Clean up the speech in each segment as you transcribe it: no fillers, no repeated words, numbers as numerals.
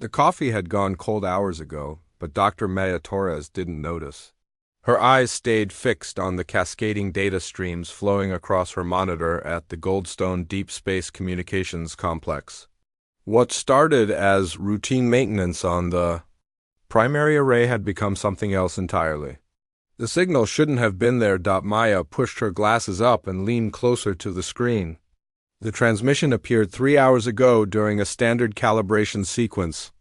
The coffee had gone cold hours ago, but Dr. Maya Torres didn't notice. Her eyes stayed fixed on the cascading data streams flowing across her monitor at the Goldstone Deep Space Communications Complex. What started as routine maintenance on the primary array had become something else entirely. The signal shouldn't have been there. Maya pushed her glasses up and leaned closer to the screen. The transmission appeared 3 hours ago during a standard calibration sequence.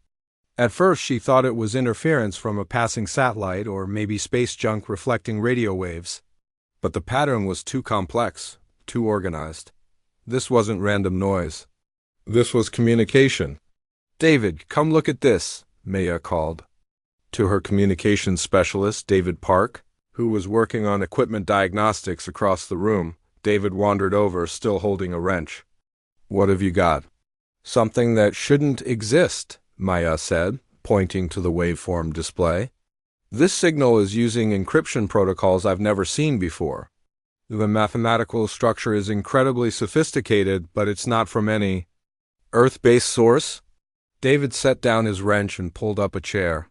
At first she thought it was interference from a passing satellite or maybe space junk reflecting radio waves. But the pattern was too complex, too organized. This wasn't random noise. This was communication. "David, come look at this," Maya called. To her communications specialist, David Park, who was working on equipment diagnostics across the room, David wandered over, still holding a wrench. "What have you got?" "Something that shouldn't exist," Maya said, pointing to the waveform display. "This signal is using encryption protocols I've never seen before. The mathematical structure is incredibly sophisticated, but it's not from any Earth-based source." David set down his wrench and pulled up a chair.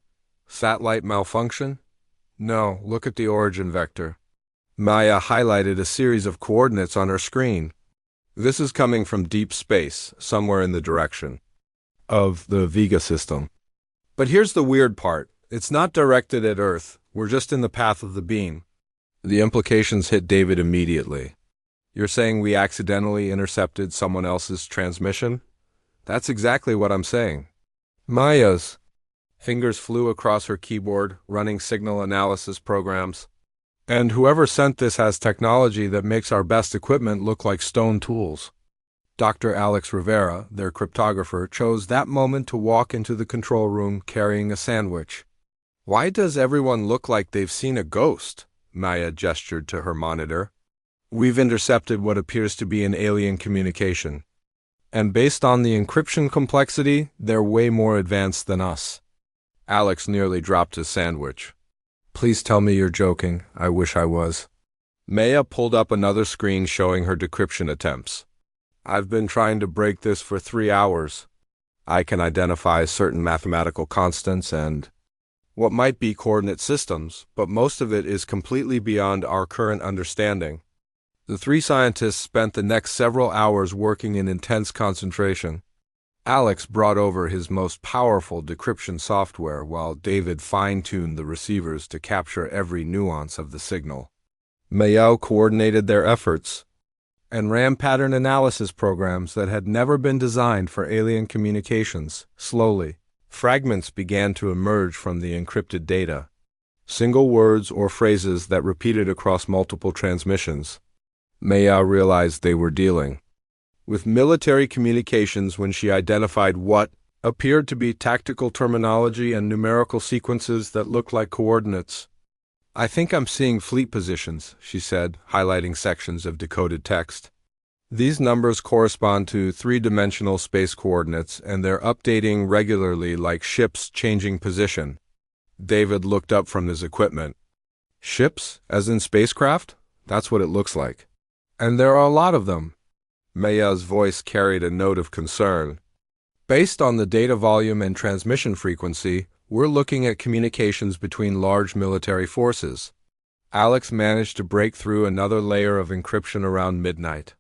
"Satellite malfunction?" "No, look at the origin vector." Maya highlighted a series of coordinates on her screen. "This is coming from deep space, somewhere in the direction of the Vega system. But here's the weird part. It's not directed at Earth. We're just in the path of the beam." The implications hit David immediately. "You're saying we accidentally intercepted someone else's transmission?" "That's exactly what I'm saying." Maya's fingers flew across her keyboard, running signal analysis programs. "And whoever sent this has technology that makes our best equipment look like stone tools." Dr. Alex Rivera, their cryptographer, chose that moment to walk into the control room carrying a sandwich. "Why does everyone look like they've seen a ghost?" Maya gestured to her monitor. "We've intercepted what appears to be an alien communication. And based on the encryption complexity, they're way more advanced than us." Alex nearly dropped his sandwich. "Please tell me you're joking. I wish I was." Maya pulled up another screen showing her decryption attempts. "I've been trying to break this for 3 hours. I can identify certain mathematical constants and what might be coordinate systems, but most of it is completely beyond our current understanding." The three scientists spent the next several hours working in intense concentration. Alex brought over his most powerful decryption software while David fine-tuned the receivers to capture every nuance of the signal. Maya coordinated their efforts and ran pattern analysis programs that had never been designed for alien communications. Slowly, fragments began to emerge from the encrypted data. Single words or phrases that repeated across multiple transmissions. Maya realized they were dealing with military communications when she identified what appeared to be tactical terminology and numerical sequences that looked like coordinates. "I think I'm seeing fleet positions," she said, highlighting sections of decoded text. "These numbers correspond to three-dimensional space coordinates, and they're updating regularly like ships changing position." David looked up from his equipment. "Ships, as in spacecraft? That's what it looks like. And there are a lot of them." Maya's voice carried a note of concern. "Based on the data volume and transmission frequency, we're looking at communications between large military forces." Alex managed to break through another layer of encryption around midnight.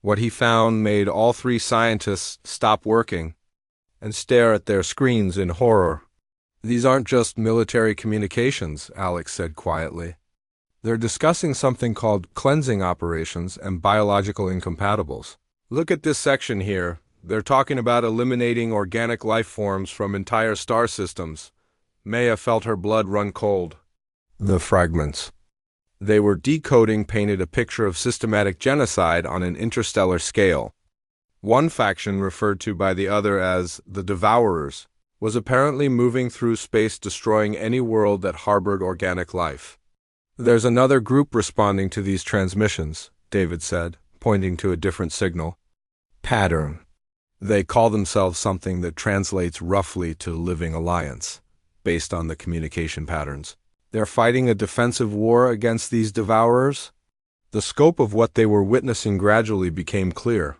What he found made all three scientists stop working and stare at their screens in horror. "These aren't just military communications," Alex said quietly. "They're discussing something called cleansing operations and biological incompatibles. Look at this section here. They're talking about eliminating organic life forms from entire star systems." Maya felt her blood run cold. The fragments they were decoding painted a picture of systematic genocide on an interstellar scale. One faction, referred to by the other as the Devourers, was apparently moving through space destroying any world that harbored organic life. "There's another group responding to these transmissions," David said, pointing to a different signal. "Pattern. They call themselves something that translates roughly to Living Alliance, based on the communication patterns. They're fighting a defensive war against these Devourers." The scope of what they were witnessing gradually became clear.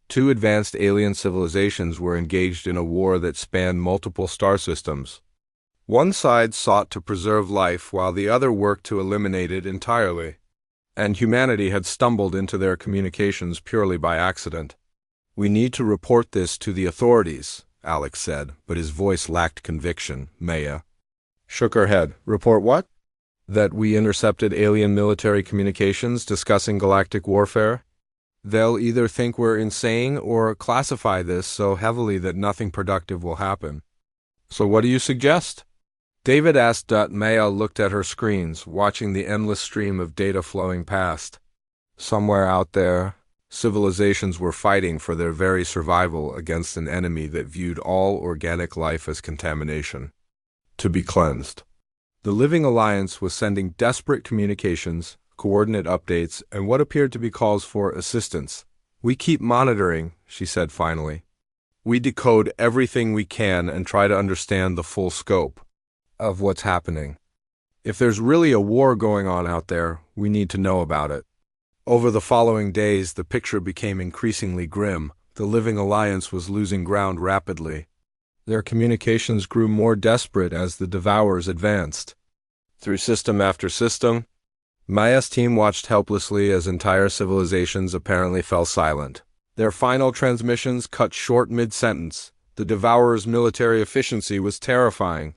Two advanced alien civilizations were engaged in a war that spanned multiple star systems. One side sought to preserve life while the other worked to eliminate it entirely. And humanity had stumbled into their communications purely by accident. "We need to report this to the authorities," Alex said, but his voice lacked conviction. Maya shook her head. "Report what?" "That we intercepted alien military communications discussing galactic warfare. They'll either think we're insane or classify this so heavily that nothing productive will happen." "So what do you suggest?" David asked. Maya looked at her screens, watching the endless stream of data flowing past. Somewhere out there, civilizations were fighting for their very survival against an enemy that viewed all organic life as contamination, to be cleansed. The Living Alliance was sending desperate communications, coordinate updates, and what appeared to be calls for assistance. "We keep monitoring," she said finally. "We decode everything we can and try to understand the full scope of what's happening. If there's really a war going on out there, we need to know about it." Over the following days, the picture became increasingly grim. The Living Alliance was losing ground rapidly. Their communications grew more desperate as the Devourers advanced. Through system after system, Maya's team watched helplessly as entire civilizations apparently fell silent. Their final transmissions cut short mid-sentence. The Devourers' military efficiency was terrifying.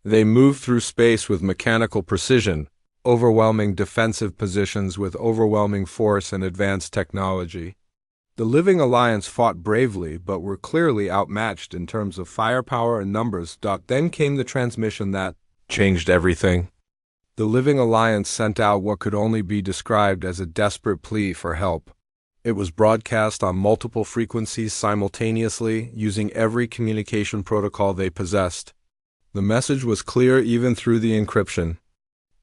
They moved through space with mechanical precision, overwhelming defensive positions with overwhelming force and advanced technology. The Living Alliance fought bravely, but were clearly outmatched in terms of firepower and numbers. Then came the transmission that changed everything. The Living Alliance sent out what could only be described as a desperate plea for help. It was broadcast on multiple frequencies simultaneously, using every communication protocol they possessed. The message was clear even through the encryption.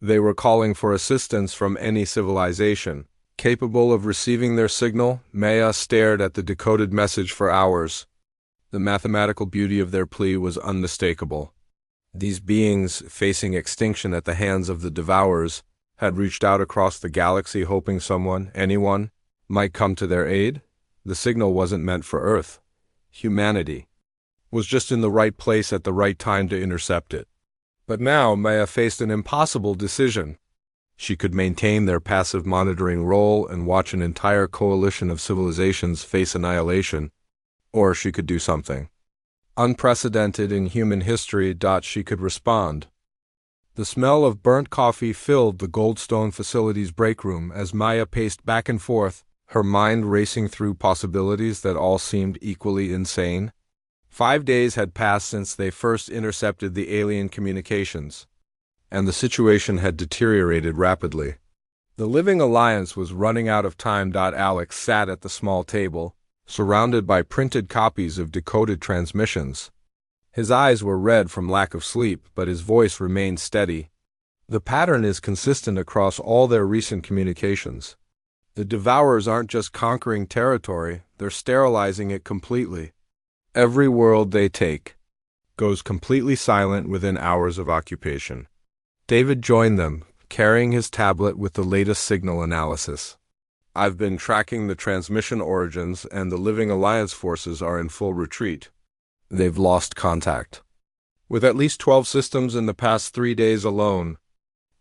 They were calling for assistance from any civilization capable of receiving their signal. Maya stared at the decoded message for hours. The mathematical beauty of their plea was unmistakable. These beings, facing extinction at the hands of the Devourers, had reached out across the galaxy hoping someone, anyone, might come to their aid. The signal wasn't meant for Earth. Humanity was just in the right place at the right time to intercept it. But now Maya faced an impossible decision. She could maintain their passive monitoring role and watch an entire coalition of civilizations face annihilation, or she could do something unprecedented in human history. She could respond. The smell of burnt coffee filled the Goldstone facility's break room as Maya paced back and forth, her mind racing through possibilities that all seemed equally insane. 5 days had passed since they first intercepted the alien communications, and the situation had deteriorated rapidly. The Living Alliance was running out of time. Alex sat at the small table, surrounded by printed copies of decoded transmissions. His eyes were red from lack of sleep, but his voice remained steady. "The pattern is consistent across all their recent communications. The Devourers aren't just conquering territory, they're sterilizing it completely. Every world they take goes completely silent within hours of occupation." David joined them, carrying his tablet with the latest signal analysis. "I've been tracking the transmission origins, and the Living Alliance forces are in full retreat. They've lost contact with at least 12 systems in the past 3 days alone.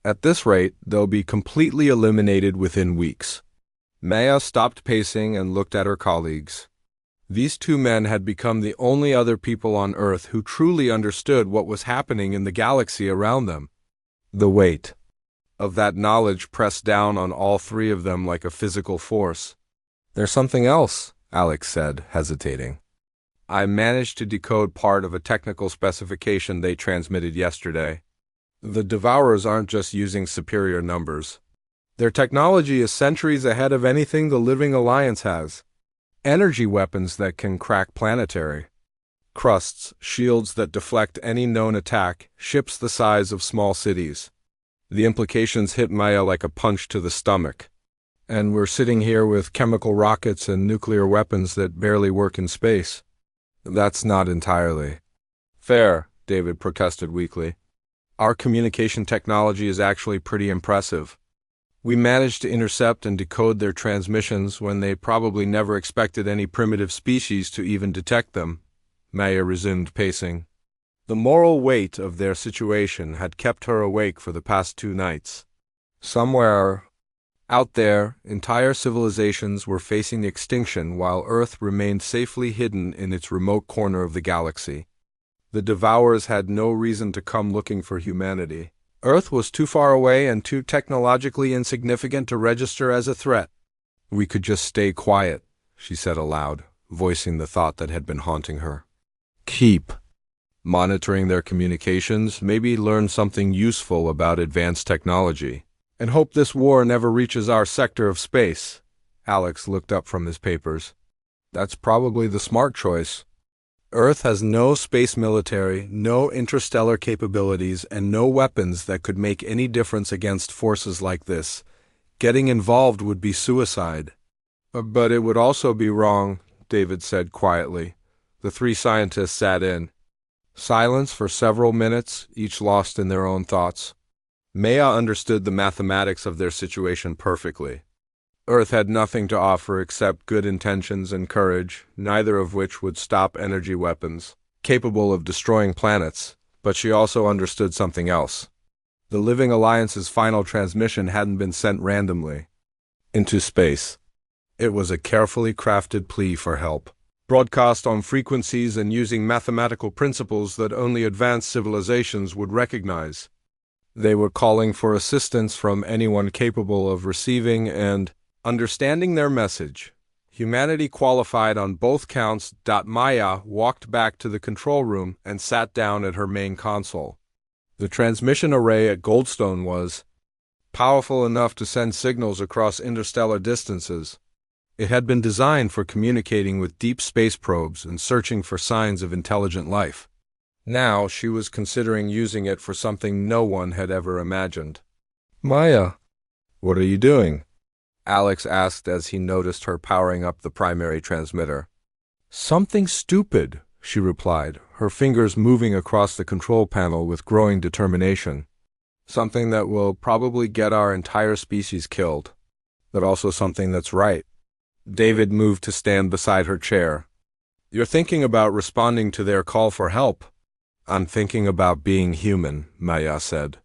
At this rate, they'll be completely eliminated within weeks." Maya stopped pacing and looked at her colleagues. These two men had become the only other people on Earth who truly understood what was happening in the galaxy around them. The weight of that knowledge pressed down on all three of them like a physical force. "There's something else," Alex said, hesitating. "I managed to decode part of a technical specification they transmitted yesterday. The Devourers aren't just using superior numbers. Their technology is centuries ahead of anything the Living Alliance has. Energy weapons that can crack planetary crusts, shields that deflect any known attack, ships the size of small cities." The implications hit Maya like a punch to the stomach. "And we're sitting here with chemical rockets and nuclear weapons that barely work in space." "That's not entirely fair," David protested weakly. "Our communication technology is actually pretty impressive. We managed to intercept and decode their transmissions when they probably never expected any primitive species to even detect them. Maya resumed pacing. The moral weight of their situation had kept her awake for the past 2 nights. Somewhere out there, entire civilizations were facing extinction while Earth remained safely hidden in its remote corner of the galaxy. The Devourers had no reason to come looking for humanity. Earth was too far away and too technologically insignificant to register as a threat. We could just stay quiet, she said aloud, voicing the thought that had been haunting her. Keep monitoring their communications, maybe learn something useful about advanced technology, and hope this war never reaches our sector of space. Alex looked up from his papers. That's probably the smart choice. Earth has no space military, no interstellar capabilities, and no weapons that could make any difference against forces like this. Getting involved would be suicide. But it would also be wrong, David said quietly. The 3 scientists sat in. Silence for several minutes, each lost in their own thoughts. Maya understood the mathematics of their situation perfectly. Earth had nothing to offer except good intentions and courage, neither of which would stop energy weapons, capable of destroying planets, but she also understood something else. The Living Alliance's final transmission hadn't been sent randomly into space. It was a carefully crafted plea for help, broadcast on frequencies and using mathematical principles that only advanced civilizations would recognize. They were calling for assistance from anyone capable of receiving and understanding their message. Humanity qualified on both counts. Maya walked back to the control room and sat down at her main console. The transmission array at Goldstone was powerful enough to send signals across interstellar distances. It had been designed for communicating with deep space probes and searching for signs of intelligent life. Now she was considering using it for something no one had ever imagined. Maya, what are you doing? Alex asked as he noticed her powering up the primary transmitter. Something stupid, she replied, her fingers moving across the control panel with growing determination. Something that will probably get our entire species killed, but also something that's right. David moved to stand beside her chair. You're thinking about responding to their call for help. I'm thinking about being human, Maya said.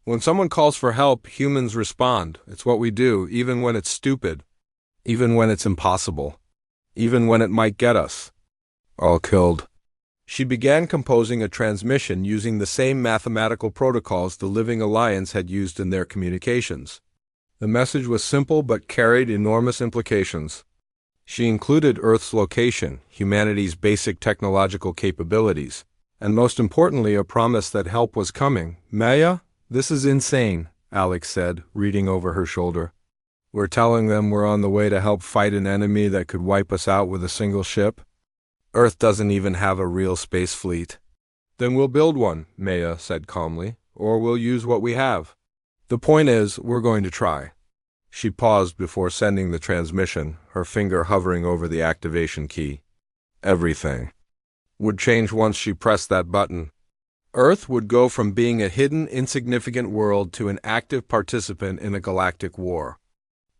When someone calls for help, humans respond. It's what we do, even when it's stupid, even when it's impossible, even when it might get us all killed. She began composing a transmission using the same mathematical protocols the Living Alliance had used in their communications. The message was simple but carried enormous implications. She included Earth's location, humanity's basic technological capabilities, and most importantly, a promise that help was coming. Maya, this is insane, Alex said, reading over her shoulder. We're telling them we're on the way to help fight an enemy that could wipe us out with a single ship? Earth doesn't even have a real space fleet. Then we'll build one, Maya said calmly, or we'll use what we have. The point is, we're going to try. She paused before sending the transmission, her finger hovering over the activation key. Everything would change once she pressed that button. Earth would go from being a hidden, insignificant world to an active participant in a galactic war.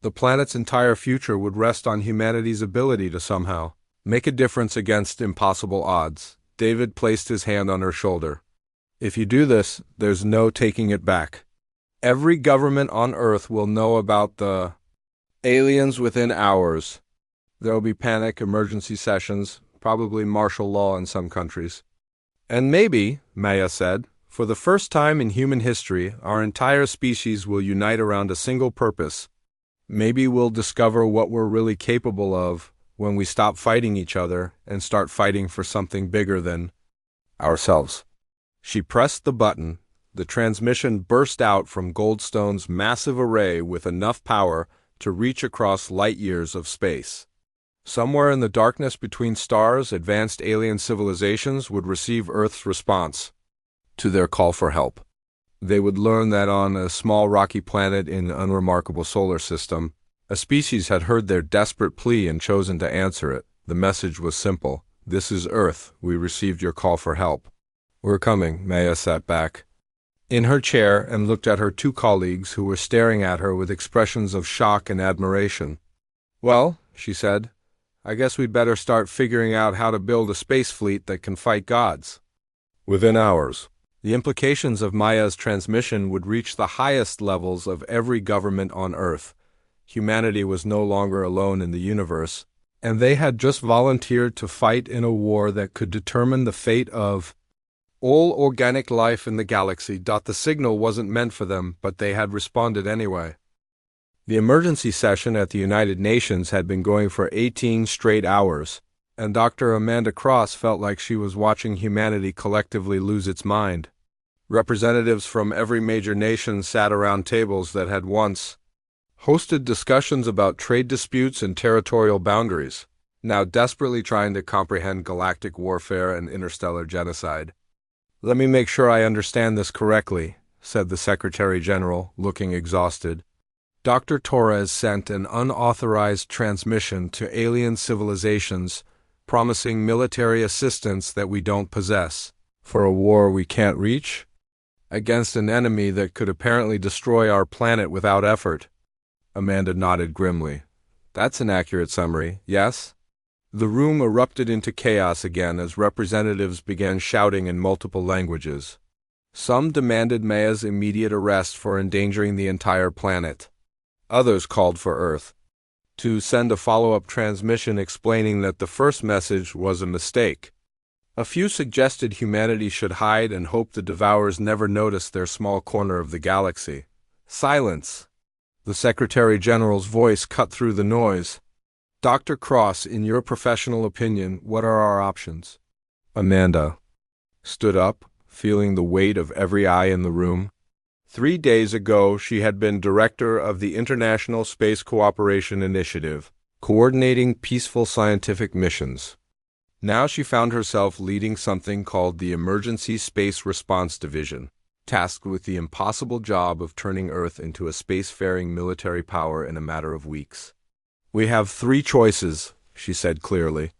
The planet's entire future would rest on humanity's ability to somehow make a difference against impossible odds. David placed his hand on her shoulder. If you do this, there's no taking it back. Every government on Earth will know about the aliens within hours. There'll be panic, emergency sessions, probably martial law in some countries. And maybe, Maya said, for the first time in human history, our entire species will unite around a single purpose. Maybe we'll discover what we're really capable of when we stop fighting each other and start fighting for something bigger than ourselves. She pressed the button. The transmission burst out from Goldstone's massive array with enough power to reach across light years of space. Somewhere in the darkness between stars, advanced alien civilizations would receive Earth's response to their call for help. They would learn that on a small rocky planet in an unremarkable solar system, a species had heard their desperate plea and chosen to answer it. The message was simple. This is Earth. We received your call for help. We're coming, Maya sat back. in her chair and looked at her two colleagues who were staring at her with expressions of shock and admiration. "Well," she said, "I guess we'd better start figuring out how to build a space fleet that can fight gods." Within hours, the implications of Maya's transmission would reach the highest levels of every government on Earth. Humanity was no longer alone in the universe, and they had just volunteered to fight in a war that could determine the fate of all organic life in the galaxy. The signal wasn't meant for them, but they had responded anyway. The emergency session at the United Nations had been going for 18 straight hours, and Dr. Amanda Cross felt like she was watching humanity collectively lose its mind. Representatives from every major nation sat around tables that had once hosted discussions about trade disputes and territorial boundaries, now desperately trying to comprehend galactic warfare and interstellar genocide. "Let me make sure I understand this correctly," said the Secretary General, looking exhausted. "Dr. Torres sent an unauthorized transmission to alien civilizations promising military assistance that we don't possess, for a war we can't reach, against an enemy that could apparently destroy our planet without effort." Amanda nodded grimly. "That's an accurate summary, yes?" The room erupted into chaos again as representatives began shouting in multiple languages. Some demanded Maya's immediate arrest for endangering the entire planet. Others called for Earth to send a follow-up transmission explaining that the first message was a mistake. A few suggested humanity should hide and hope the Devourers never noticed their small corner of the galaxy. "Silence!" The Secretary General's voice cut through the noise. "Dr. Cross, in your professional opinion, what are our options?" Amanda stood up, feeling the weight of every eye in the room. 3 days ago, she had been director of the International Space Cooperation Initiative, coordinating peaceful scientific missions. Now she found herself leading something called the Emergency Space Response Division, tasked with the impossible job of turning Earth into a spacefaring military power in a matter of weeks. "We have 3 choices," she said clearly.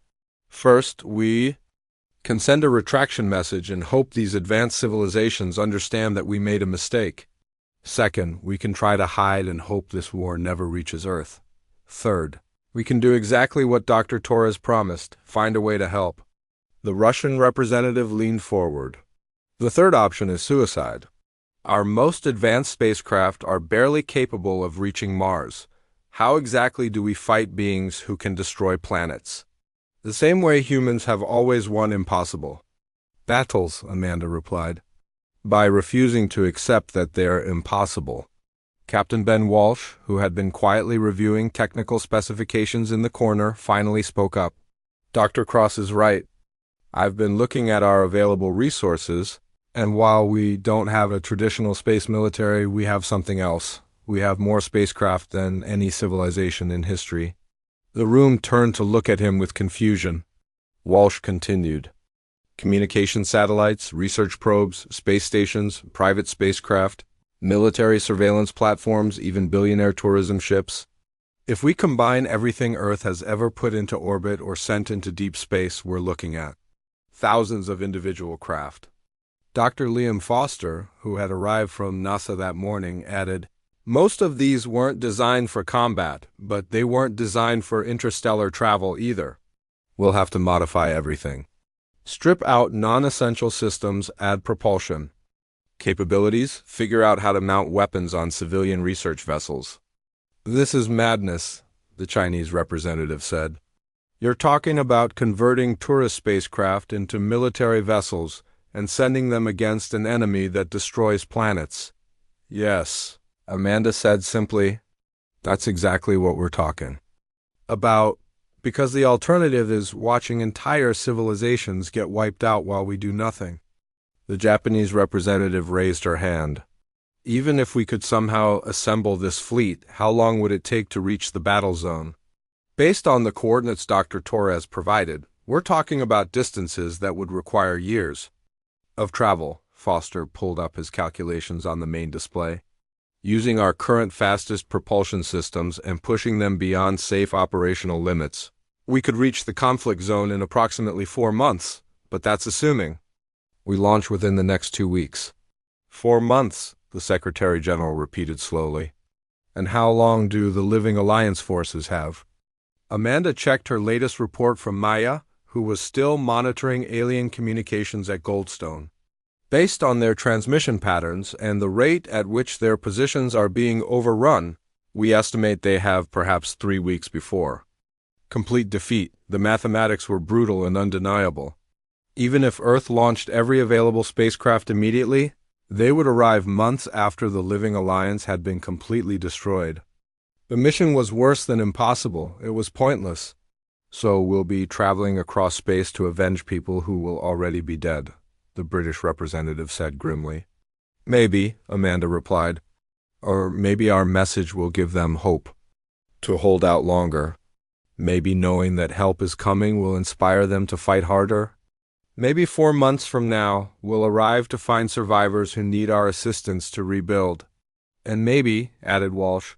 "First, we can send a retraction message and hope these advanced civilizations understand that we made a mistake. Second, we can try to hide and hope this war never reaches Earth. Third, we can do exactly what Dr. Torres promised, find a way to help." The Russian representative leaned forward. "The third option is suicide. Our most advanced spacecraft are barely capable of reaching Mars. How exactly do we fight beings who can destroy planets? The same way humans have always won impossible battles," Amanda replied. "By refusing to accept that they're impossible." Captain Ben Walsh, who had been quietly reviewing technical specifications in the corner, finally spoke up. "Dr. Cross is right. I've been looking at our available resources, and while we don't have a traditional space military, we have something else. We have more spacecraft than any civilization in history." The room turned to look at him with confusion. Walsh continued. "Communication satellites, research probes, space stations, private spacecraft, military surveillance platforms, even billionaire tourism ships. If we combine everything Earth has ever put into orbit or sent into deep space, we're looking at thousands of individual craft." Dr. Liam Foster, who had arrived from NASA that morning, added, "Most of these weren't designed for combat, but they weren't designed for interstellar travel either. We'll have to modify everything. Strip out non-essential systems, add propulsion capabilities, figure out how to mount weapons on civilian research vessels." "This is madness," the Chinese representative said. "You're talking about converting tourist spacecraft into military vessels and sending them against an enemy that destroys planets." "Yes," Amanda said simply. "That's exactly what we're talking about, because the alternative is watching entire civilizations get wiped out while we do nothing." The Japanese representative raised her hand. "Even if we could somehow assemble this fleet, how long would it take to reach the battle zone? Based on the coordinates Dr. Torres provided, we're talking about distances that would require years of travel." Foster pulled up his calculations on the main display. "Using our current fastest propulsion systems and pushing them beyond safe operational limits, we could reach the conflict zone in approximately 4 months, but that's assuming we launch within the next 2 weeks. 4 months, the Secretary General repeated slowly. And how long do the Living Alliance forces have? Amanda checked her latest report from Maya, who was still monitoring alien communications at Goldstone. Based on their transmission patterns and the rate at which their positions are being overrun, we estimate they have perhaps 3 weeks before complete defeat. The mathematics were brutal and undeniable. Even if Earth launched every available spacecraft immediately, they would arrive months after the Living Alliance had been completely destroyed. The mission was worse than impossible. It was pointless. So we'll be traveling across space to avenge people who will already be dead, the British representative said grimly. Maybe, Amanda replied. Or maybe our message will give them hope to hold out longer. Maybe knowing that help is coming will inspire them to fight harder. Maybe 4 months from now, we'll arrive to find survivors who need our assistance to rebuild. And maybe, added Walsh,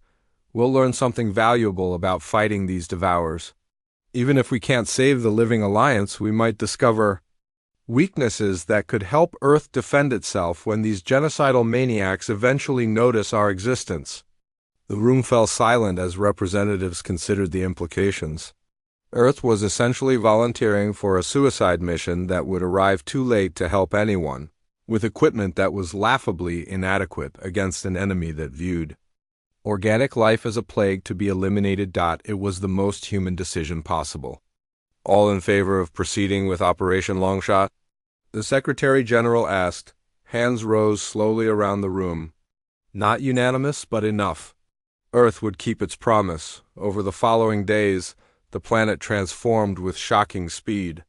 we'll learn something valuable about fighting these devourers. Even if we can't save the Living Alliance, we might discover weaknesses that could help Earth defend itself when these genocidal maniacs eventually notice our existence. The room fell silent as representatives considered the implications. Earth was essentially volunteering for a suicide mission that would arrive too late to help anyone, with equipment that was laughably inadequate against an enemy that viewed organic life as a plague to be eliminated. It was the most human decision possible. All in favor of proceeding with Operation Longshot? The Secretary General asked. Hands rose slowly around the room. Not unanimous, but enough. Earth would keep its promise. Over the following days, the planet transformed with shocking speed.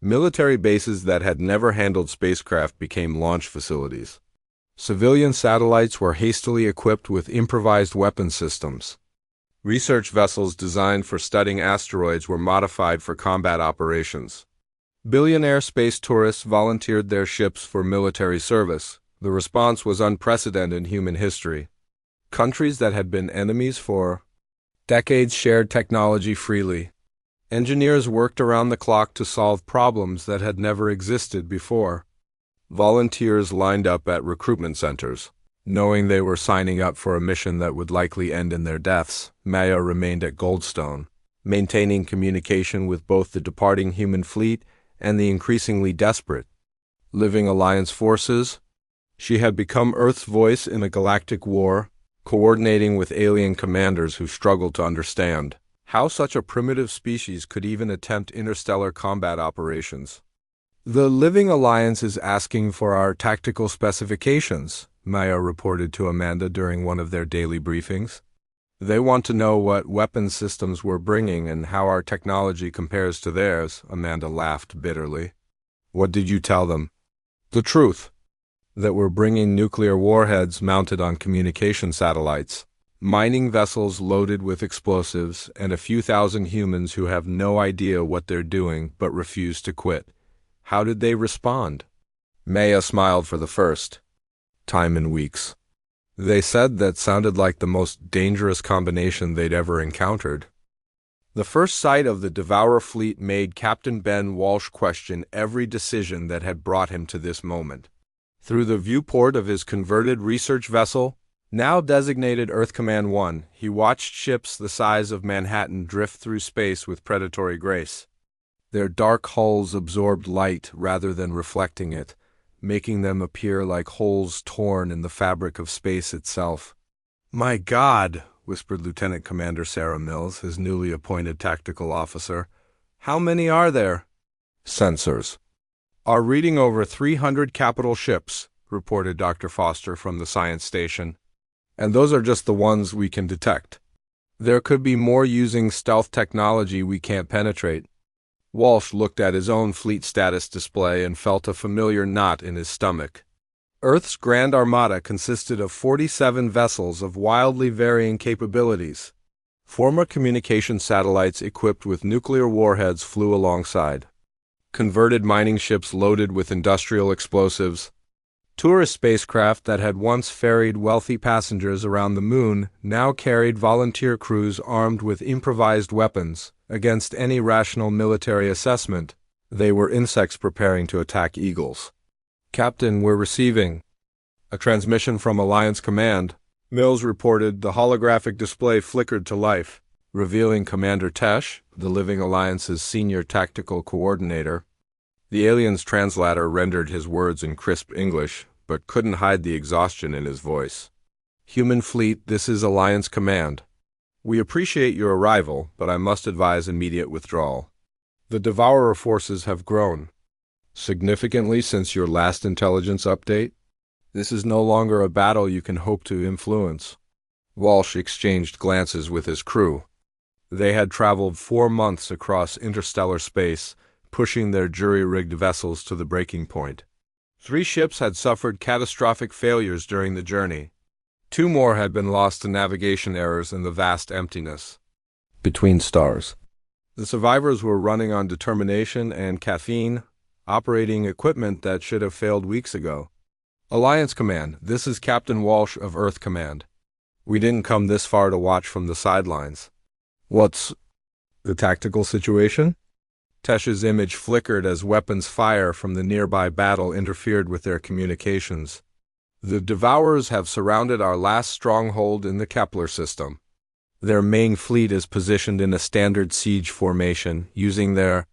Military bases that had never handled spacecraft became launch facilities. Civilian satellites were hastily equipped with improvised weapon systems. Research vessels designed for studying asteroids were modified for combat operations. Billionaire space tourists volunteered their ships for military service. The response was unprecedented in human history. Countries that had been enemies for decades shared technology freely. Engineers worked around the clock to solve problems that had never existed before. Volunteers lined up at recruitment centers, knowing they were signing up for a mission that would likely end in their deaths. Maya remained at Goldstone, maintaining communication with both the departing human fleet and the increasingly desperate Living Alliance forces. She had become Earth's voice in a galactic war, coordinating with alien commanders who struggled to understand how such a primitive species could even attempt interstellar combat operations. The Living Alliance is asking for our tactical specifications, Maya reported to Amanda during one of their daily briefings. They want to know what weapon systems we're bringing and how our technology compares to theirs, Amanda laughed bitterly. What did you tell them? The truth. That we're bringing nuclear warheads mounted on communication satellites, mining vessels loaded with explosives, and a few thousand humans who have no idea what they're doing but refuse to quit. How did they respond? Maya smiled for the first time in weeks. They said that sounded like the most dangerous combination they'd ever encountered. The first sight of the Devourer fleet made Captain Ben Walsh question every decision that had brought him to this moment. Through the viewport of his converted research vessel, now designated Earth Command 1, he watched ships the size of Manhattan drift through space with predatory grace. Their dark hulls absorbed light rather than reflecting it, making them appear like holes torn in the fabric of space itself. "My God," whispered Lieutenant Commander Sarah Mills, his newly appointed tactical officer. "How many are there?" "Sensors are reading over 300 capital ships," reported Dr. Foster from the science station. "And those are just the ones we can detect. There could be more using stealth technology we can't penetrate." Walsh looked at his own fleet status display and felt a familiar knot in his stomach. Earth's Grand Armada consisted of 47 vessels of wildly varying capabilities. Former communication satellites equipped with nuclear warheads flew alongside. Converted mining ships loaded with industrial explosives. Tourist spacecraft that had once ferried wealthy passengers around the moon now carried volunteer crews armed with improvised weapons. Against any rational military assessment, they were insects preparing to attack eagles. "Captain, we're receiving." A transmission from Alliance Command. Mills reported the holographic display flickered to life, revealing Commander Tesh, the Living Alliance's senior tactical coordinator. The alien's translator rendered his words in crisp English, but couldn't hide the exhaustion in his voice. Human fleet, this is Alliance Command. We appreciate your arrival, but I must advise immediate withdrawal. The Devourer forces have grown significantly since your last intelligence update. This is no longer a battle you can hope to influence. Walsh exchanged glances with his crew. They had traveled 4 months across interstellar space, pushing their jury-rigged vessels to the breaking point. 3 ships had suffered catastrophic failures during the journey. 2 more had been lost to navigation errors in the vast emptiness between stars. The survivors were running on determination and caffeine, operating equipment that should have failed weeks ago. Alliance Command, this is Captain Walsh of Earth Command. We didn't come this far to watch from the sidelines. What's the tactical situation? Tesh's image flickered as weapons fire from the nearby battle interfered with their communications. The Devourers have surrounded our last stronghold in the Kepler system. Their main fleet is positioned in a standard siege formation, using their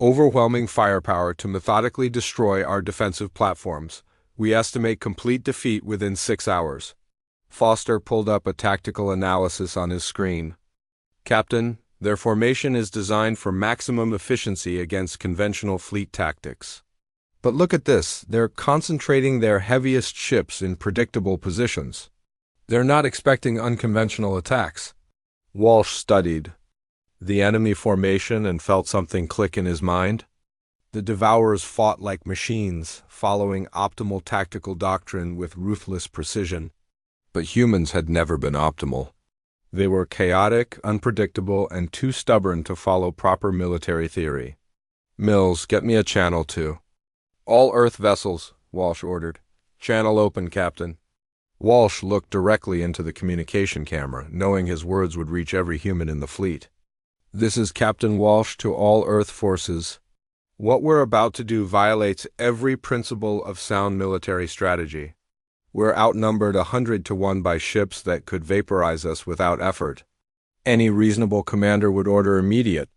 overwhelming firepower to methodically destroy our defensive platforms. We estimate complete defeat within 6 hours. Foster pulled up a tactical analysis on his screen. Captain, their formation is designed for maximum efficiency against conventional fleet tactics. But look at this, they're concentrating their heaviest ships in predictable positions. They're not expecting unconventional attacks. Walsh studied the enemy formation and felt something click in his mind. The Devourers fought like machines, following optimal tactical doctrine with ruthless precision. But humans had never been optimal. They were chaotic, unpredictable, and too stubborn to follow proper military theory. Mills, get me a channel 2. All Earth vessels, Walsh ordered. Channel open, Captain. Walsh looked directly into the communication camera, knowing his words would reach every human in the fleet. This is Captain Walsh to all Earth forces. What we're about to do violates every principle of sound military strategy. We're outnumbered 100 to 1 by ships that could vaporize us without effort. Any reasonable commander would order immediate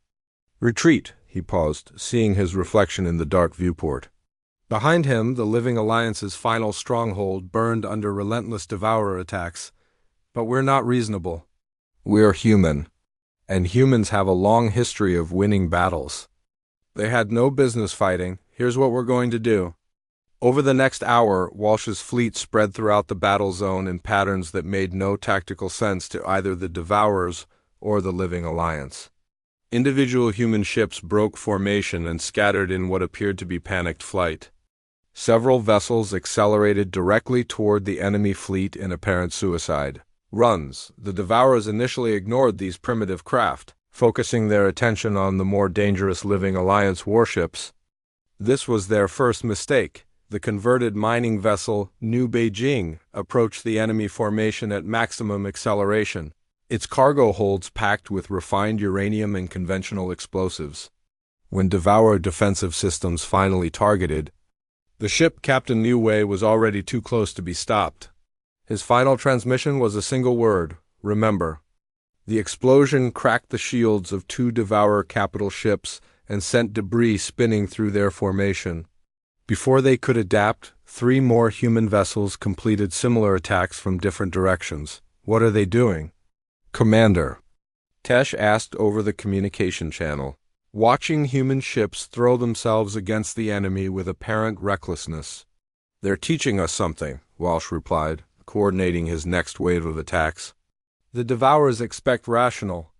retreat. He paused, seeing his reflection in the dark viewport. Behind him, the Living Alliance's final stronghold burned under relentless Devourer attacks. But we're not reasonable. We're human. And humans have a long history of winning battles. They had no business fighting. Here's what we're going to do. Over the next hour, Walsh's fleet spread throughout the battle zone in patterns that made no tactical sense to either the Devourers or the Living Alliance. Individual human ships broke formation and scattered in what appeared to be panicked flight. Several vessels accelerated directly toward the enemy fleet in apparent suicide runs. The Devourers initially ignored these primitive craft, focusing their attention on the more dangerous Living Alliance warships. This was their first mistake. The converted mining vessel New Beijing approached the enemy formation at maximum acceleration, its cargo holds packed with refined uranium and conventional explosives. When Devourer defensive systems finally targeted, the ship Captain Liu Wei was already too close to be stopped. His final transmission was a single word: remember. The explosion cracked the shields of 2 Devourer capital ships and sent debris spinning through their formation. Before they could adapt, 3 more human vessels completed similar attacks from different directions. What are they doing? Commander, Tesh asked over the communication channel, watching human ships throw themselves against the enemy with apparent recklessness. They're teaching us something, Walsh replied, coordinating his next wave of attacks. The Devourers expect rational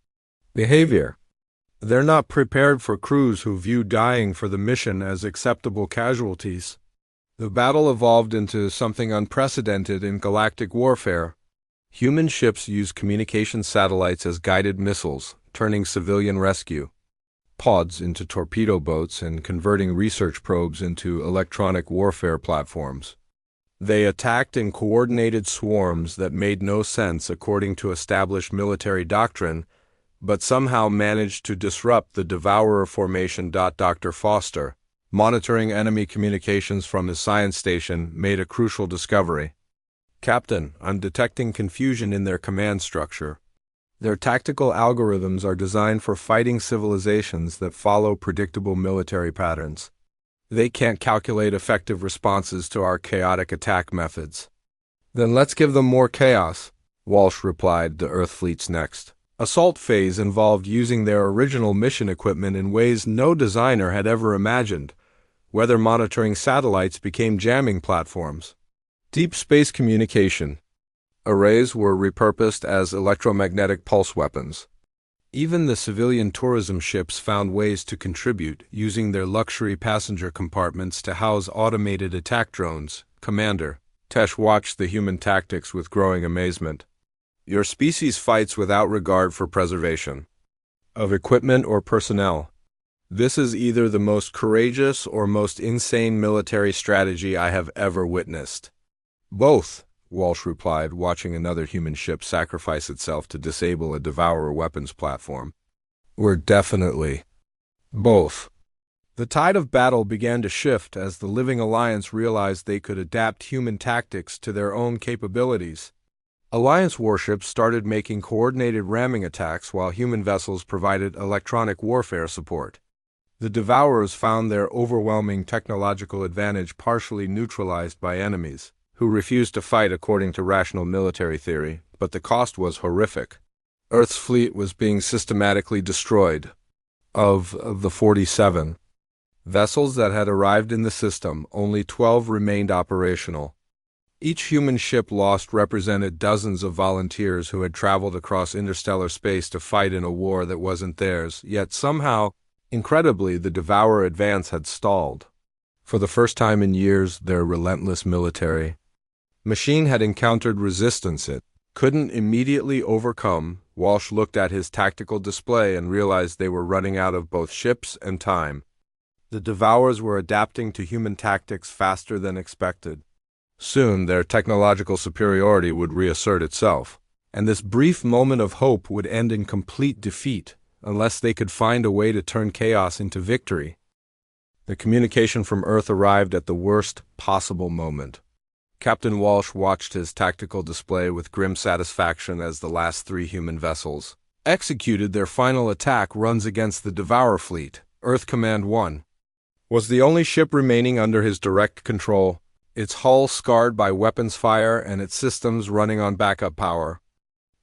behavior. They're not prepared for crews who view dying for the mission as acceptable casualties. The battle evolved into something unprecedented in galactic warfare. Human ships use communication satellites as guided missiles, turning civilian rescue pods into torpedo boats and converting research probes into electronic warfare platforms. They attacked in coordinated swarms that made no sense according to established military doctrine, but somehow managed to disrupt the Devourer formation. Dr. Foster, monitoring enemy communications from his science station, made a crucial discovery. "Captain, I'm detecting confusion in their command structure. Their tactical algorithms are designed for fighting civilizations that follow predictable military patterns. They can't calculate effective responses to our chaotic attack methods." "Then let's give them more chaos," Walsh replied. "The Earth fleet's next assault phase involved using their original mission equipment in ways no designer had ever imagined. Weather monitoring satellites became jamming platforms. Deep space communication arrays were repurposed as electromagnetic pulse weapons. Even the civilian tourism ships found ways to contribute, using their luxury passenger compartments to house automated attack drones." "Commander," Tesh watched the human tactics with growing amazement. "Your species fights without regard for preservation of equipment or personnel. This is either the most courageous or most insane military strategy I have ever witnessed." "Both," Walsh replied, watching another human ship sacrifice itself to disable a Devourer weapons platform. "We're definitely both." The tide of battle began to shift as the Living Alliance realized they could adapt human tactics to their own capabilities. Alliance warships started making coordinated ramming attacks while human vessels provided electronic warfare support. The Devourers found their overwhelming technological advantage partially neutralized by enemies, who refused to fight according to rational military theory, but the cost was horrific. Earth's fleet was being systematically destroyed. Of the 47 vessels that had arrived in the system, only 12 remained operational. Each human ship lost represented dozens of volunteers who had traveled across interstellar space to fight in a war that wasn't theirs, yet somehow, incredibly, the Devourer advance had stalled. For the first time in years, their relentless military machine had encountered resistance it couldn't immediately overcome. Walsh looked at his tactical display and realized they were running out of both ships and time. The Devourers were adapting to human tactics faster than expected. Soon, their technological superiority would reassert itself, and this brief moment of hope would end in complete defeat unless they could find a way to turn chaos into victory. The communication from Earth arrived at the worst possible moment. Captain Walsh watched his tactical display with grim satisfaction as the last 3 human vessels executed their final attack runs against the Devourer fleet. Earth Command 1 was the only ship remaining under his direct control, its hull scarred by weapons fire and its systems running on backup power.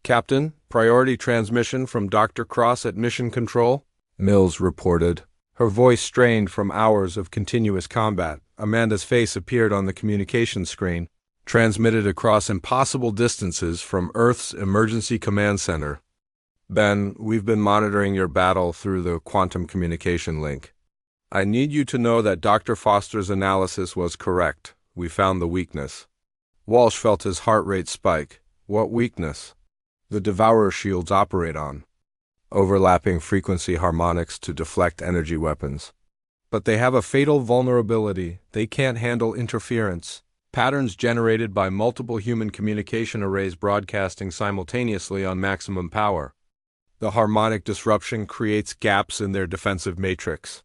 "Captain, priority transmission from Dr. Cross at Mission Control," Mills reported. Her voice strained from hours of continuous combat. Amanda's face appeared on the communication screen, transmitted across impossible distances from Earth's emergency command center. "Ben, we've been monitoring your battle through the quantum communication link. I need you to know that Dr. Foster's analysis was correct. We found the weakness." Walsh felt his heart rate spike. "What weakness?" "The Devourer shields operate on overlapping frequency harmonics to deflect energy weapons. But they have a fatal vulnerability. They can't handle interference. Patterns generated by multiple human communication arrays broadcasting simultaneously on maximum power. The harmonic disruption creates gaps in their defensive matrix."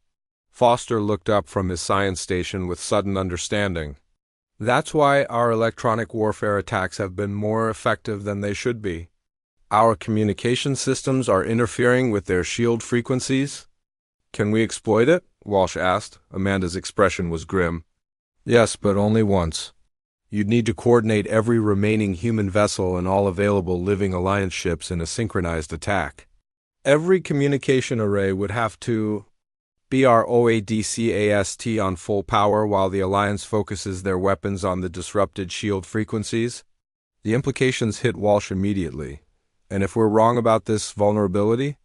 Foster looked up from his science station with sudden understanding. "That's why our electronic warfare attacks have been more effective than they should be. Our communication systems are interfering with their shield frequencies." "Can we exploit it?" Walsh asked. Amanda's expression was grim. "Yes, but only once. You'd need to coordinate every remaining human vessel and all available Living Alliance ships in a synchronized attack. Every communication array would have to BROADCAST on full power while the Alliance focuses their weapons on the disrupted shield frequencies." The implications hit Walsh immediately. "And if we're wrong about this vulnerability?"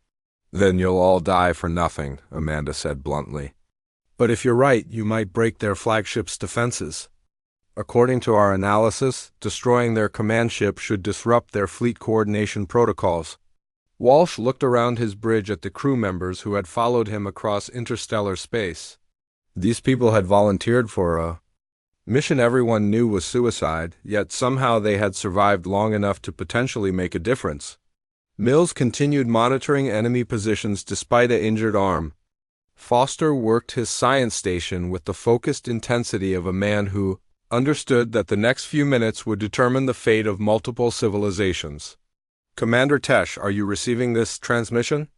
"Then you'll all die for nothing," Amanda said bluntly. "But if you're right, you might break their flagship's defenses. According to our analysis, destroying their command ship should disrupt their fleet coordination protocols." Walsh looked around his bridge at the crew members who had followed him across interstellar space. These people had volunteered for a mission everyone knew was suicide, yet somehow they had survived long enough to potentially make a difference. Mills continued monitoring enemy positions despite an injured arm. Foster worked his science station with the focused intensity of a man who understood that the next few minutes would determine the fate of multiple civilizations. "Commander Tesh, are you receiving this transmission?"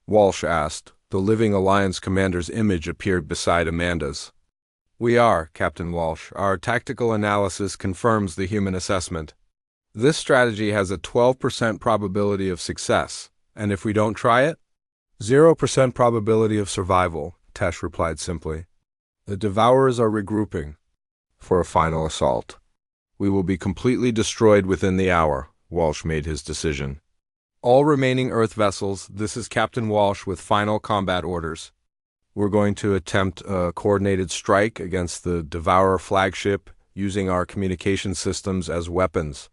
Walsh asked. The Living Alliance commander's image appeared beside Amanda's. "We are, Captain Walsh. Our tactical analysis confirms the human assessment. This strategy has a 12% probability of success, and if we don't try it, 0% probability of survival," Tesh replied simply. "The Devourers are regrouping for a final assault. We will be completely destroyed within the hour." Walsh made his decision. "All remaining Earth vessels, this is Captain Walsh with final combat orders. We're going to attempt a coordinated strike against the Devourer flagship using our communication systems as weapons.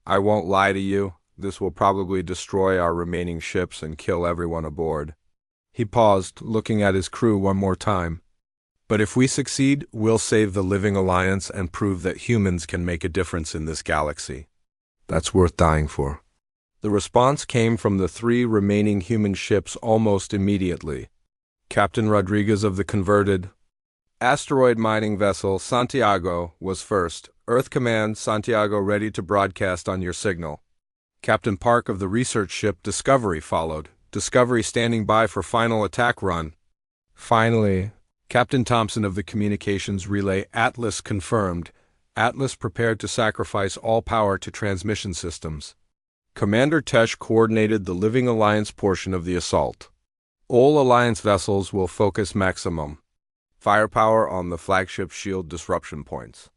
I won't lie to you, this will probably destroy our remaining ships and kill everyone aboard." He paused, looking at his crew one more time. "But if we succeed, we'll save the Living Alliance and prove that humans can make a difference in this galaxy. That's worth dying for." The response came from the 3 remaining human ships almost immediately. Captain Rodriguez of the converted asteroid mining vessel Santiago was first. "Earth Command, Santiago ready to broadcast on your signal." Captain Park of the research ship Discovery followed. "Discovery standing by for final attack run." Finally, Captain Thompson of the communications relay Atlas confirmed. Atlas prepared to sacrifice all power to transmission systems. Commander Tesh coordinated the Living Alliance portion of the assault. All Alliance vessels will focus maximum firepower on the flagship shield disruption points.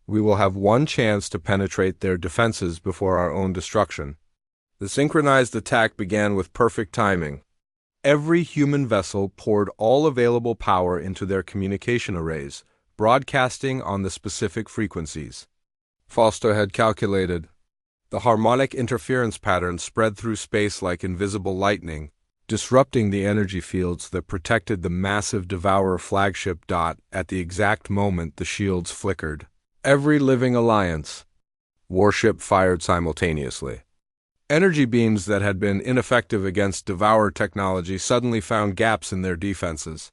We will have one chance to penetrate their defenses before our own destruction. The synchronized attack began with perfect timing. Every human vessel poured all available power into their communication arrays, broadcasting on the specific frequencies Foster had calculated. The harmonic interference pattern spread through space like invisible lightning, disrupting the energy fields that protected the massive Devourer flagship dot at the exact moment the shields flickered. Every Living Alliance warship fired simultaneously. Energy beams that had been ineffective against Devourer technology suddenly found gaps in their defenses.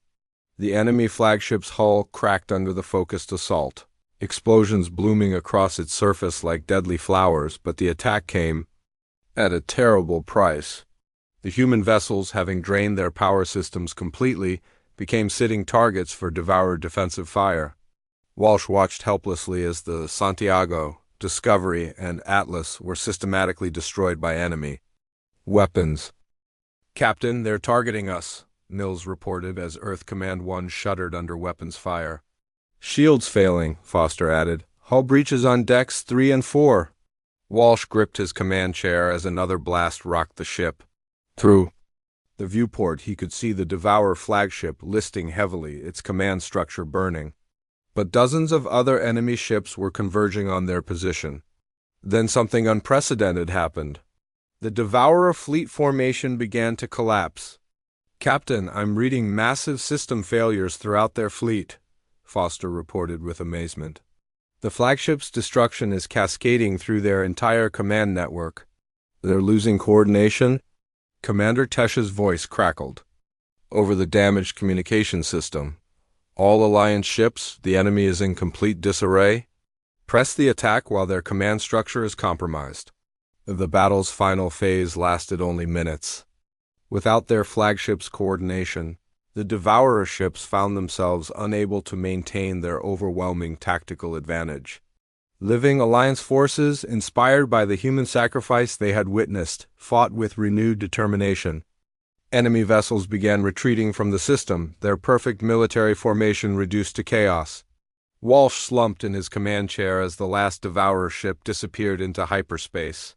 The enemy flagship's hull cracked under the focused assault, explosions blooming across its surface like deadly flowers, but the attack came at a terrible price. The human vessels, having drained their power systems completely, became sitting targets for Devourer defensive fire. Walsh watched helplessly as the Santiago, Discovery, and Atlas were systematically destroyed by enemy weapons. "Captain, they're targeting us," Mills reported as Earth Command 1 shuddered under weapons fire. "Shields failing," Foster added. "Hull breaches on decks 3 and 4. Walsh gripped his command chair as another blast rocked the ship. Through the viewport, he could see the Devourer flagship listing heavily, its command structure burning. But dozens of other enemy ships were converging on their position. Then something unprecedented happened. The Devourer fleet formation began to collapse. "Captain, I'm reading massive system failures throughout their fleet," Foster reported with amazement. "The flagship's destruction is cascading through their entire command network. They're losing coordination." Commander Tesh's voice crackled. "Over the damaged communication system. All Alliance ships, the enemy is in complete disarray. Press the attack while their command structure is compromised." The battle's final phase lasted only minutes. Without their flagship's coordination, the Devourer ships found themselves unable to maintain their overwhelming tactical advantage. Living Alliance forces, inspired by the human sacrifice they had witnessed, fought with renewed determination. Enemy vessels began retreating from the system, their perfect military formation reduced to chaos. Walsh slumped in his command chair as the last Devourer ship disappeared into hyperspace.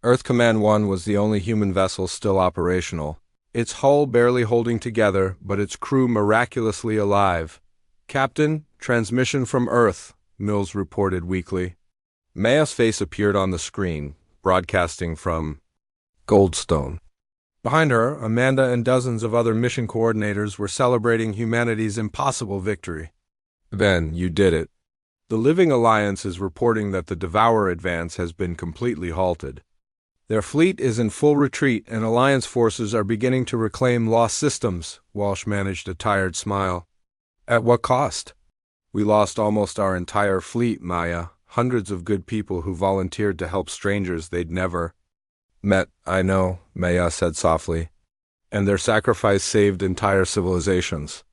Earth Command 1 was the only human vessel still operational, its hull barely holding together, but its crew miraculously alive. "Captain, transmission from Earth," Mills reported weakly. Maya's face appeared on the screen, broadcasting from Goldstone. Behind her, Amanda and dozens of other mission coordinators were celebrating humanity's impossible victory. "Ben, you did it. The Living Alliance is reporting that the Devourer advance has been completely halted." Their fleet is in full retreat, and Alliance forces are beginning to reclaim lost systems. Walsh managed a tired smile. At what cost? We lost almost our entire fleet, Maya. Hundreds of good people who volunteered to help strangers they'd never met. I know, Maya said softly. And their sacrifice saved entire civilizations.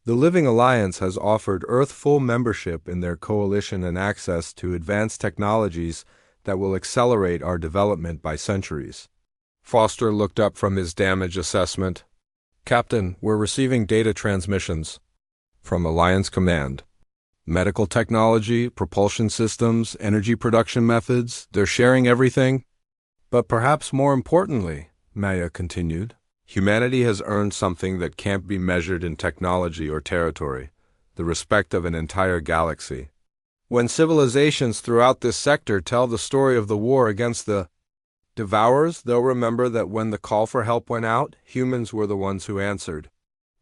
The Living Alliance has offered Earth full membership in their coalition and access to advanced technologies that will accelerate our development by centuries. Foster looked up from his damage assessment. Captain, we're receiving data transmissions from Alliance Command. Medical technology, propulsion systems, energy production methods, they're sharing everything. But perhaps more importantly, Maya continued, humanity has earned something that can't be measured in technology or territory, the respect of an entire galaxy. When civilizations throughout this sector tell the story of the war against the Devourers, they'll remember that when the call for help went out, humans were the ones who answered.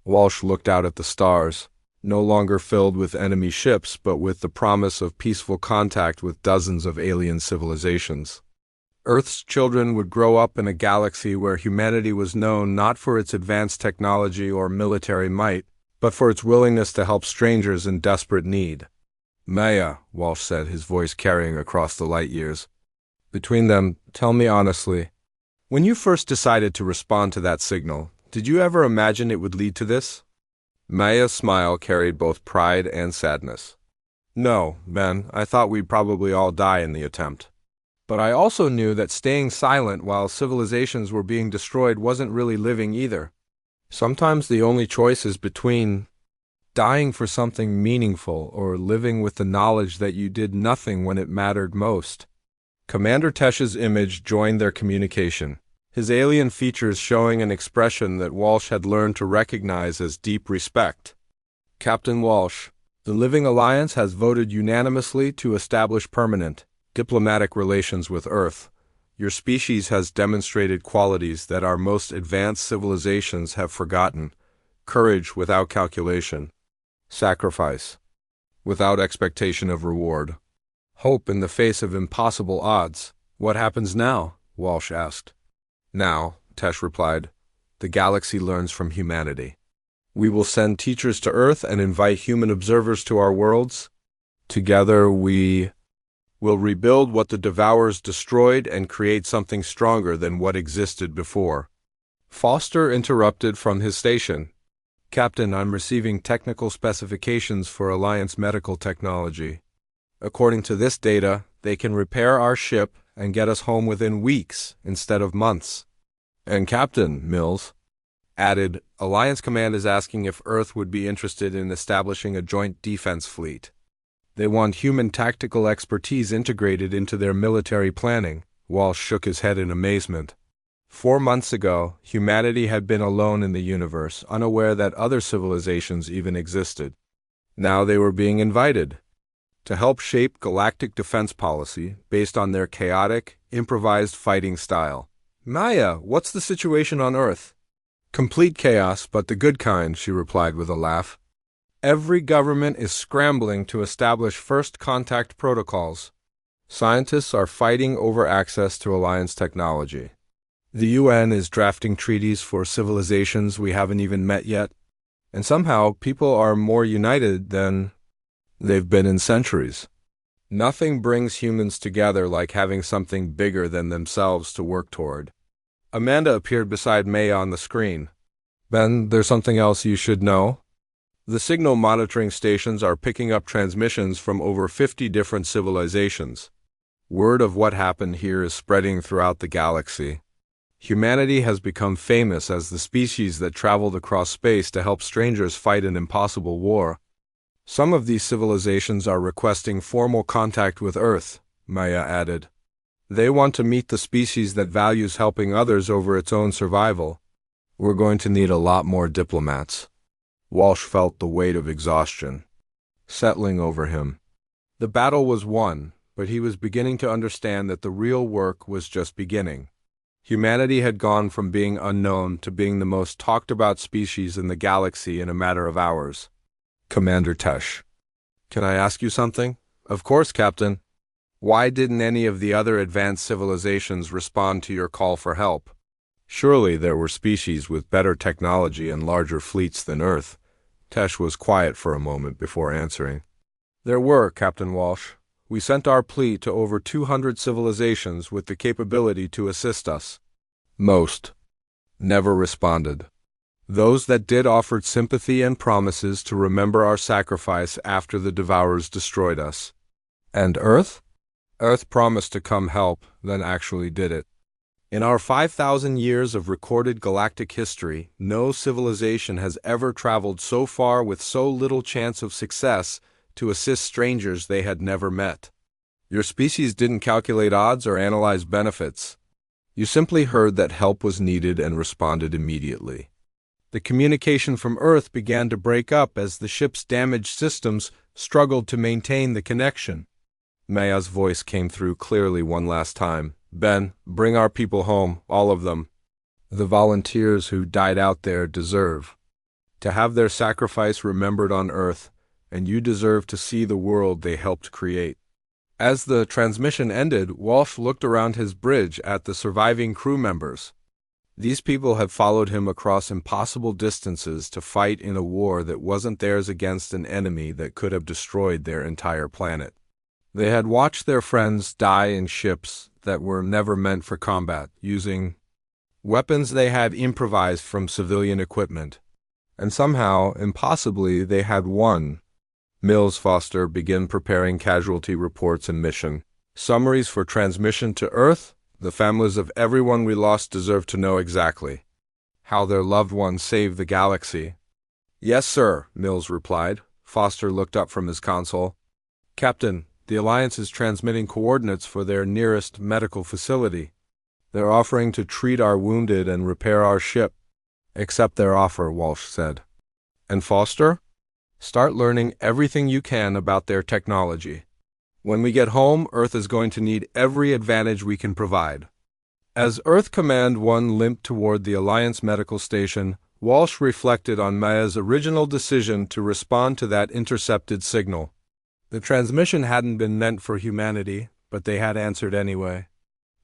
Walsh looked out at the stars, no longer filled with enemy ships, but with the promise of peaceful contact with dozens of alien civilizations. Earth's children would grow up in a galaxy where humanity was known not for its advanced technology or military might, but for its willingness to help strangers in desperate need. Maya, Walsh said, his voice carrying across the light years. Between them, tell me honestly, when you first decided to respond to that signal, did you ever imagine it would lead to this? Maya's smile carried both pride and sadness. No, Ben, I thought we'd probably all die in the attempt. But I also knew that staying silent while civilizations were being destroyed wasn't really living either. Sometimes the only choice is between dying for something meaningful or living with the knowledge that you did nothing when it mattered most. Commander Tesh's image joined their communication, his alien features showing an expression that Walsh had learned to recognize as deep respect. Captain Walsh, the Living Alliance has voted unanimously to establish permanent, diplomatic relations with Earth. Your species has demonstrated qualities that our most advanced civilizations have forgotten: courage without calculation, sacrifice without expectation of reward, hope in the face of impossible odds. What happens now? Walsh asked. Now, Tesh replied, the galaxy learns from humanity. We will send teachers to Earth and invite human observers to our worlds. Together we will rebuild what the Devourers destroyed and create something stronger than what existed before. Foster interrupted from his station. Captain, I'm receiving technical specifications for Alliance medical technology. According to this data, they can repair our ship and get us home within weeks instead of months. And Captain, Mills added, Alliance Command is asking if Earth would be interested in establishing a joint defense fleet. They want human tactical expertise integrated into their military planning. Walsh shook his head in amazement. 4 months ago, humanity had been alone in the universe, unaware that other civilizations even existed. Now they were being invited to help shape galactic defense policy based on their chaotic, improvised fighting style. Maya, what's the situation on Earth? Complete chaos, but the good kind, she replied with a laugh. Every government is scrambling to establish first contact protocols. Scientists are fighting over access to Alliance technology. The UN is drafting treaties for civilizations we haven't even met yet. And somehow, people are more united than they've been in centuries. Nothing brings humans together like having something bigger than themselves to work toward. Amanda appeared beside May on the screen. Ben, there's something else you should know. The signal monitoring stations are picking up transmissions from over 50 different civilizations. Word of what happened here is spreading throughout the galaxy. Humanity has become famous as the species that traveled across space to help strangers fight an impossible war. Some of these civilizations are requesting formal contact with Earth, Maya added. They want to meet the species that values helping others over its own survival. We're going to need a lot more diplomats. Walsh felt the weight of exhaustion settling over him. The battle was won, but he was beginning to understand that the real work was just beginning. Humanity had gone from being unknown to being the most talked about species in the galaxy in a matter of hours. Commander Tesh. Can I ask you something? Of course, Captain. Why didn't any of the other advanced civilizations respond to your call for help? Surely there were species with better technology and larger fleets than Earth. Tesh was quiet for a moment before answering. There were, Captain Walsh. We sent our plea to over 200 civilizations with the capability to assist us. Most never responded. Those that did offered sympathy and promises to remember our sacrifice after the Devourers destroyed us. And Earth? Earth promised to come help, then actually did it. In our 5,000 years of recorded galactic history, no civilization has ever traveled so far with so little chance of success to assist strangers they had never met. Your species didn't calculate odds or analyze benefits. You simply heard that help was needed and responded immediately. The communication from Earth began to break up as the ship's damaged systems struggled to maintain the connection. Maya's voice came through clearly one last time. Ben, bring our people home, all of them. The volunteers who died out there deserve to have their sacrifice remembered on Earth, and you deserve to see the world they helped create. As the transmission ended, Walsh looked around his bridge at the surviving crew members. These people had followed him across impossible distances to fight in a war that wasn't theirs against an enemy that could have destroyed their entire planet. They had watched their friends die in ships that were never meant for combat, using weapons they had improvised from civilian equipment. And somehow, impossibly, they had won. Mills Foster began preparing casualty reports and mission summaries for transmission to Earth. The families of everyone we lost deserve to know exactly how their loved ones saved the galaxy. Yes, sir, Mills replied. Foster looked up from his console. Captain, the Alliance is transmitting coordinates for their nearest medical facility. They're offering to treat our wounded and repair our ship. Accept their offer, Walsh said. And Foster? Start learning everything you can about their technology. When we get home, Earth is going to need every advantage we can provide. As Earth Command 1 limped toward the Alliance medical station, Walsh reflected on Maya's original decision to respond to that intercepted signal. The transmission hadn't been meant for humanity, but they had answered anyway.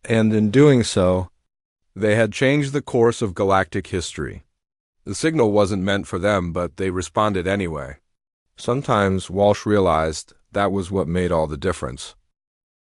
And in doing so, they had changed the course of galactic history. The signal wasn't meant for them, but they responded anyway. Sometimes Walsh realized that was what made all the difference.